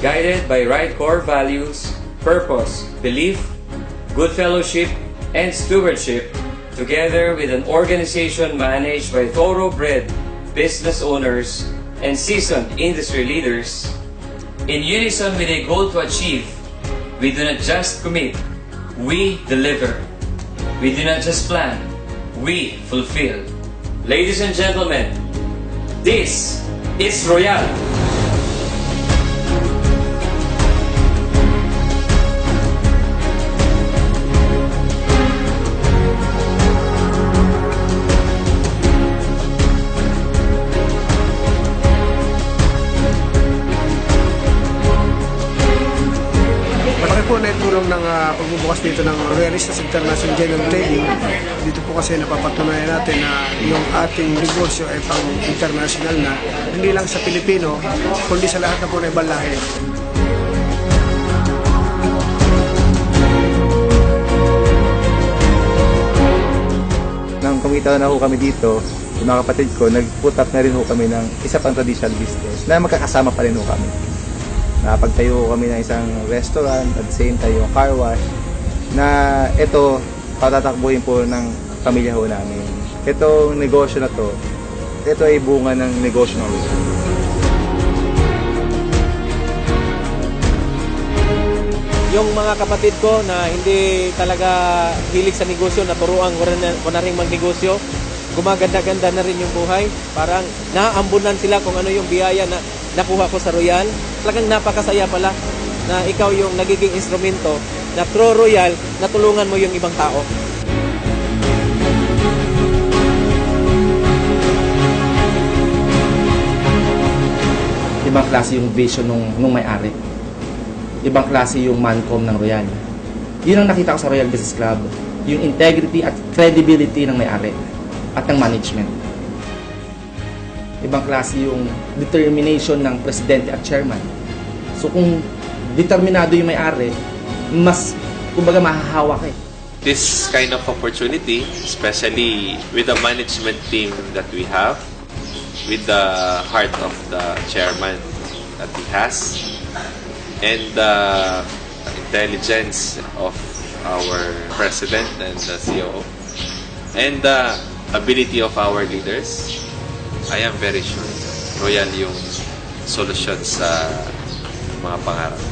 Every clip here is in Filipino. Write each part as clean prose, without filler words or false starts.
guided by right core values, purpose, belief, good fellowship, and stewardship, together with an organization managed by thoroughbred business owners and seasoned industry leaders, in unison with a goal to achieve, we do not just commit, we deliver. We do not just plan, we fulfill. Ladies and gentlemen, this is Royal. Malaki po na itulong ng pagbubukas dito ng Royalistas International General Trading. Dito po kasi napapatunayan natin na yung ating negosyo ay pang-international na, hindi lang sa Pilipino, kundi sa lahat na po na ibang lahi. Nang kumita na ho kami dito, yung mga kapatid ko, nag-put up na rin ho kami ng isa pang traditional business na magkakasama pa rin ho kami. Napagtayo kami ng isang restaurant at the same time yung car wash na ito patatakbuhin po ng pamilya ho namin. Itong negosyo na to, ito ay bunga ng negosyo ng Royal. Yung mga kapatid ko na hindi talaga hilig sa negosyo, naturuan ko na rin magnegosyo, gumaganda-ganda na rin yung buhay. Parang naaambunan sila kung ano yung biyaya na nakuha ko sa Royal. Talagang napakasaya pala na ikaw yung nagiging instrumento na through Royal, natulungan mo yung ibang tao. Ibang klase yung vision nung may-ari. Ibang klase yung mancom ng Royal. Yun ang nakita ko sa Royal Business Club. Yung integrity at credibility ng may-ari at ng management. Ibang klase yung determination ng presidente at chairman. So kung determinado yung may-ari, mas, kumbaga, mahahawak eh. This kind of opportunity, especially with the management team that we have, with the heart of the chairman that he has, and the intelligence of our president and the COO, and the ability of our leaders, I am very sure Royal yung solusyon sa mga pangarap.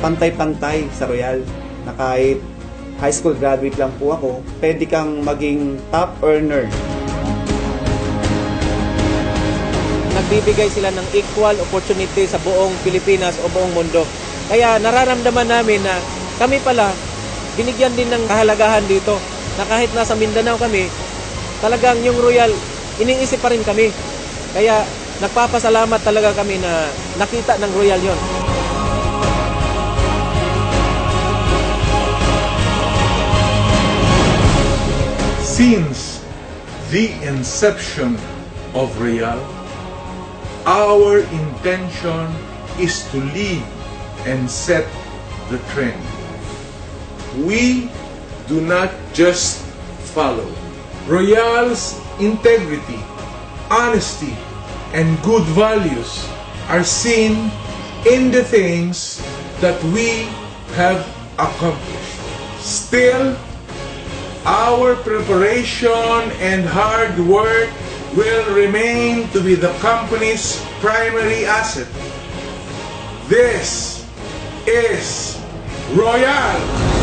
Pantay-pantay sa Royal na kahit high school graduate lang po ako, pwede kang maging top earner. Nagbibigay sila ng equal opportunity sa buong Pilipinas o buong mundo. Kaya nararamdaman namin na kami pala, binigyan din ng kahalagahan dito na kahit nasa Mindanao kami, talagang yung Royal, iniisip pa rin kami. Kaya nagpapasalamat talaga kami na nakita ng Royal yon. Since the inception of Royal, our intention is to lead and set the trend. We do not just follow. Royal's integrity, honesty, and good values are seen in the things that we have accomplished. Still, our preparation and hard work will remain to be the company's primary asset. This is Royal.